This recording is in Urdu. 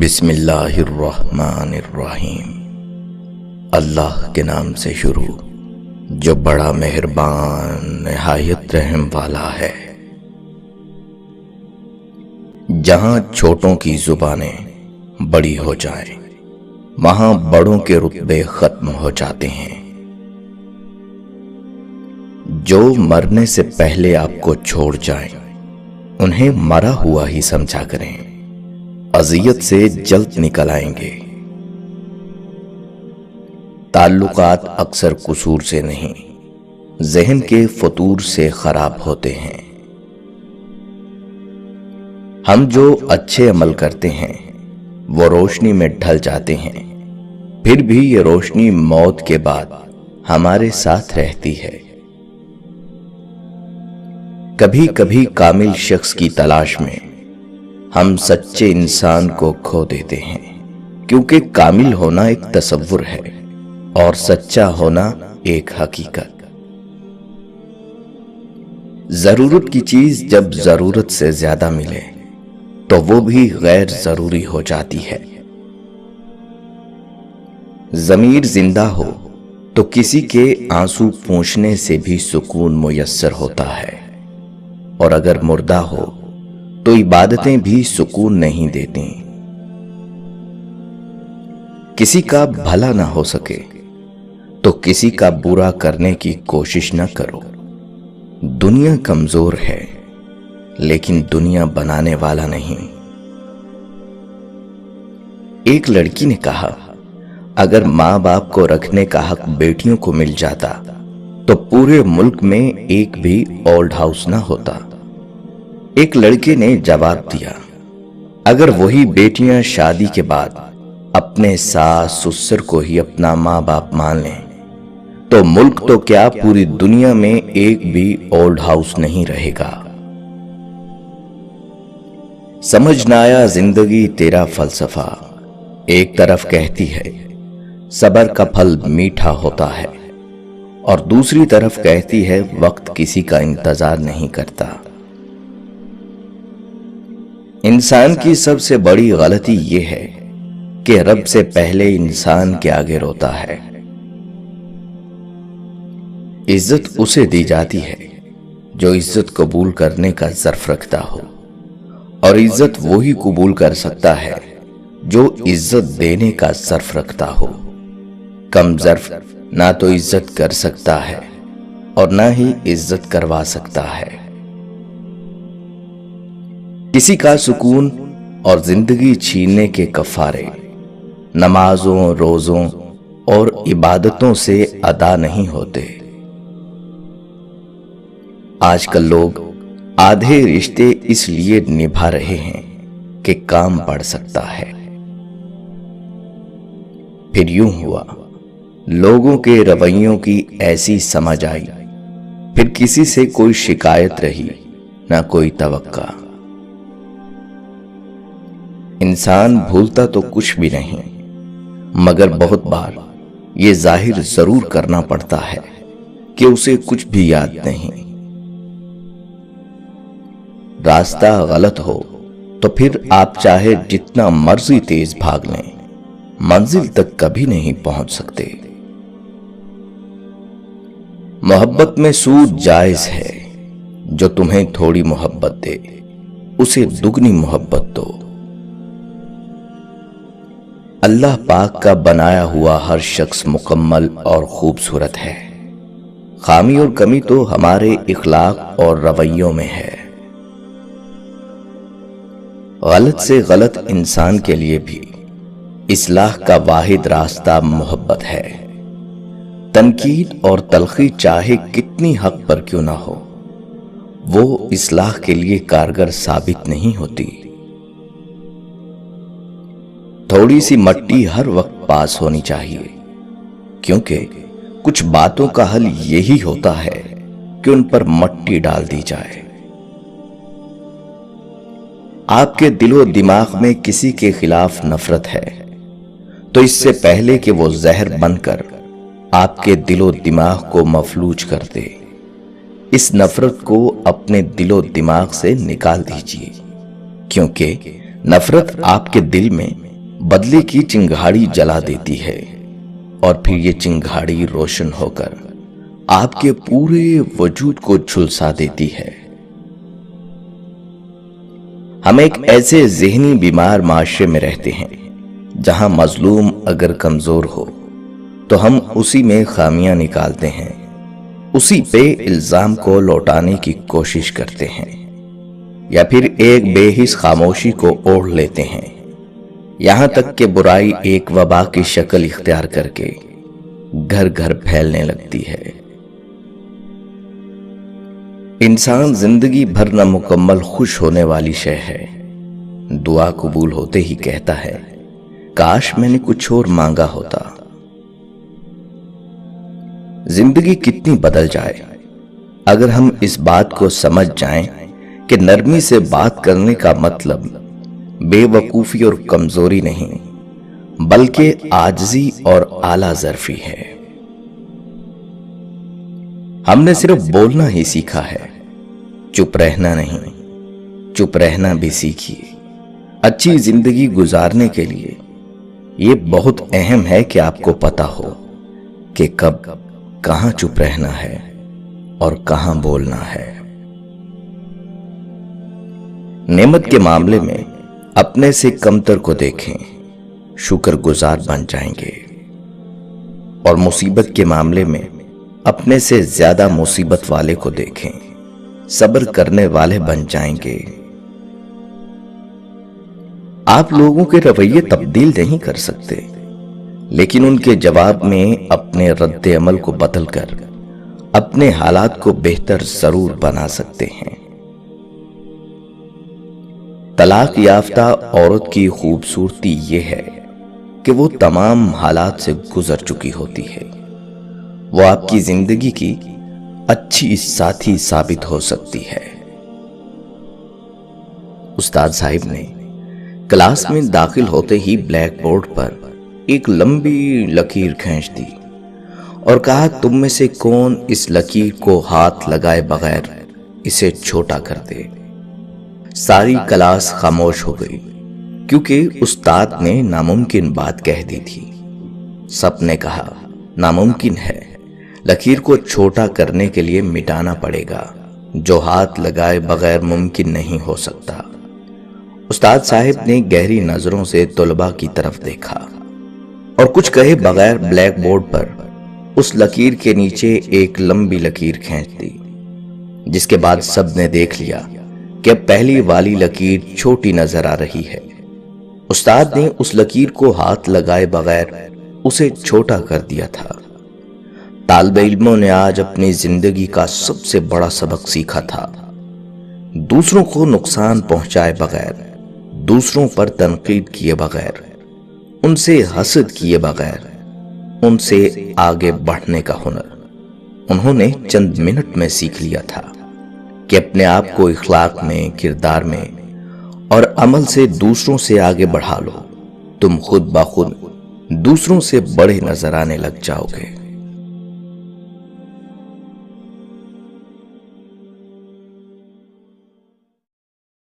بسم اللہ الرحمن الرحیم۔ اللہ کے نام سے شروع جو بڑا مہربان نہایت رحم والا ہے۔ جہاں چھوٹوں کی زبانیں بڑی ہو جائیں وہاں بڑوں کے رتبے ختم ہو جاتے ہیں۔ جو مرنے سے پہلے آپ کو چھوڑ جائیں انہیں مرا ہوا ہی سمجھا کریں، اذیت سے جلد نکل آئیں گے۔ تعلقات اکثر قصور سے نہیں، ذہن کے فطور سے خراب ہوتے ہیں۔ ہم جو اچھے عمل کرتے ہیں وہ روشنی میں ڈھل جاتے ہیں، پھر بھی یہ روشنی موت کے بعد ہمارے ساتھ رہتی ہے۔ کبھی کبھی کامل شخص کی تلاش میں ہم سچے انسان کو کھو دیتے ہیں، کیونکہ کامل ہونا ایک تصور ہے اور سچا ہونا ایک حقیقت۔ ضرورت کی چیز جب ضرورت سے زیادہ ملے تو وہ بھی غیر ضروری ہو جاتی ہے۔ ضمیر زندہ ہو تو کسی کے آنسو پوچھنے سے بھی سکون میسر ہوتا ہے، اور اگر مردہ ہو تو عبادتیں بھی سکون نہیں دیتی۔ کسی کا بھلا نہ ہو سکے تو کسی کا برا کرنے کی کوشش نہ کرو۔ دنیا کمزور ہے لیکن دنیا بنانے والا نہیں۔ ایک لڑکی نے کہا، اگر ماں باپ کو رکھنے کا حق بیٹیوں کو مل جاتا تو پورے ملک میں ایک بھی اولڈ ہاؤس نہ ہوتا۔ ایک لڑکے نے جواب دیا، اگر وہی بیٹیاں شادی کے بعد اپنے ساس سسر کو ہی اپنا ماں باپ مان لیں تو ملک تو کیا پوری دنیا میں ایک بھی اولڈ ہاؤس نہیں رہے گا۔ سمجھ نہ آیا زندگی تیرا فلسفہ، ایک طرف کہتی ہے صبر کا پھل میٹھا ہوتا ہے اور دوسری طرف کہتی ہے وقت کسی کا انتظار نہیں کرتا۔ انسان کی سب سے بڑی غلطی یہ ہے کہ رب سے پہلے انسان کے آگے روتا ہے۔ عزت اسے دی جاتی ہے جو عزت قبول کرنے کا ظرف رکھتا ہو، اور عزت وہی قبول کر سکتا ہے جو عزت دینے کا ظرف رکھتا ہو۔ کم ظرف نہ تو عزت کر سکتا ہے اور نہ ہی عزت کروا سکتا ہے۔ کسی کا سکون اور زندگی چھیننے کے کفارے نمازوں، روزوں اور عبادتوں سے ادا نہیں ہوتے۔ آج کل لوگ آدھے رشتے اس لیے نبھا رہے ہیں کہ کام بڑھ سکتا ہے۔ پھر یوں ہوا، لوگوں کے رویوں کی ایسی سمجھ آئی، پھر کسی سے کوئی شکایت رہی نہ کوئی توقع۔ انسان بھولتا تو کچھ بھی نہیں، مگر بہت بار یہ ظاہر ضرور کرنا پڑتا ہے کہ اسے کچھ بھی یاد نہیں۔ راستہ غلط ہو تو پھر آپ چاہے جتنا مرضی تیز بھاگ لیں، منزل تک کبھی نہیں پہنچ سکتے۔ محبت میں سود جائز ہے، جو تمہیں تھوڑی محبت دے اسے دگنی محبت دو۔ اللہ پاک کا بنایا ہوا ہر شخص مکمل اور خوبصورت ہے، خامی اور کمی تو ہمارے اخلاق اور رویوں میں ہے۔ غلط سے غلط انسان کے لیے بھی اصلاح کا واحد راستہ محبت ہے۔ تنقید اور تلخی چاہے کتنی حق پر کیوں نہ ہو، وہ اصلاح کے لیے کارگر ثابت نہیں ہوتی۔ تھوڑی سی مٹی ہر وقت پاس ہونی چاہیے، کیونکہ کچھ باتوں کا حل یہی ہوتا ہے کہ ان پر مٹی ڈال دی جائے۔ آپ کے دل و دماغ میں کسی کے خلاف نفرت ہے تو اس سے پہلے کہ وہ زہر بن کر آپ کے دل و دماغ کو مفلوج کر دے، اس نفرت کو اپنے دل و دماغ سے نکال دیجیے، کیونکہ نفرت آپ کے دل میں بدلے کی چنگاڑی جلا دیتی ہے اور پھر یہ چنگاڑی روشن ہو کر آپ کے پورے وجود کو جھلسا دیتی ہے۔ ہم ایک ایسے ذہنی بیمار معاشرے میں رہتے ہیں جہاں مظلوم اگر کمزور ہو تو ہم اسی میں خامیاں نکالتے ہیں، اسی پہ الزام کو لوٹانے کی کوشش کرتے ہیں، یا پھر ایک بے حس خاموشی کو اوڑھ لیتے ہیں، یہاں تک کہ برائی ایک وبا کی شکل اختیار کر کے گھر گھر پھیلنے لگتی ہے۔ انسان زندگی بھر نامکمل خوش ہونے والی شے ہے، دعا قبول ہوتے ہی کہتا ہے کاش میں نے کچھ اور مانگا ہوتا۔ زندگی کتنی بدل جائے اگر ہم اس بات کو سمجھ جائیں کہ نرمی سے بات کرنے کا مطلب بے وقوفی اور کمزوری نہیں بلکہ عاجزی اور اعلیٰ ظرفی ہے۔ ہم نے صرف بولنا ہی سیکھا ہے، چپ رہنا نہیں۔ چپ رہنا بھی سیکھیے۔ اچھی زندگی گزارنے کے لیے یہ بہت اہم ہے کہ آپ کو پتا ہو کہ کب کہاں چپ رہنا ہے اور کہاں بولنا ہے۔ نعمت کے معاملے میں اپنے سے کمتر کو دیکھیں، شکر گزار بن جائیں گے، اور مصیبت کے معاملے میں اپنے سے زیادہ مصیبت والے کو دیکھیں، صبر کرنے والے بن جائیں گے۔ آپ لوگوں کے رویے تبدیل نہیں کر سکتے، لیکن ان کے جواب میں اپنے رد عمل کو بدل کر اپنے حالات کو بہتر ضرور بنا سکتے ہیں۔ طلاق یافتہ عورت کی خوبصورتی یہ ہے کہ وہ تمام حالات سے گزر چکی ہوتی ہے۔ وہ آپ کی زندگی کی اچھی ساتھی ثابت ہو سکتی ہے۔ استاد صاحب نے کلاس میں داخل ہوتے ہی بلیک بورڈ پر ایک لمبی لکیر کھینچ دی اور کہا تم میں سے کون اس لکیر کو ہاتھ لگائے بغیر اسے چھوٹا کر دے۔ ساری کلاس خاموش ہو گئی کیونکہ استاد نے ناممکن بات کہہ دی تھی۔ سب نے کہا ناممکن ہے، لکیر کو چھوٹا کرنے کے لیے مٹانا پڑے گا، جو ہاتھ لگائے بغیر ممکن نہیں ہو سکتا۔ استاد صاحب نے گہری نظروں سے طلباء کی طرف دیکھا اور کچھ کہے بغیر بلیک بورڈ پر اس لکیر کے نیچے ایک لمبی لکیر کھینچ دی، جس کے بعد سب نے دیکھ لیا کہ اب پہلی والی لکیر چھوٹی نظر آ رہی ہے۔ استاد نے اس لکیر کو ہاتھ لگائے بغیر اسے چھوٹا کر دیا تھا۔ طالب علموں نے آج اپنی زندگی کا سب سے بڑا سبق سیکھا تھا، دوسروں کو نقصان پہنچائے بغیر، دوسروں پر تنقید کیے بغیر، ان سے حسد کیے بغیر، ان سے آگے بڑھنے کا ہنر انہوں نے چند منٹ میں سیکھ لیا تھا کہ اپنے آپ کو اخلاق میں، کردار میں اور عمل سے دوسروں سے آگے بڑھا لو، تم خود بخود دوسروں سے بڑے نظر آنے لگ جاؤ گے۔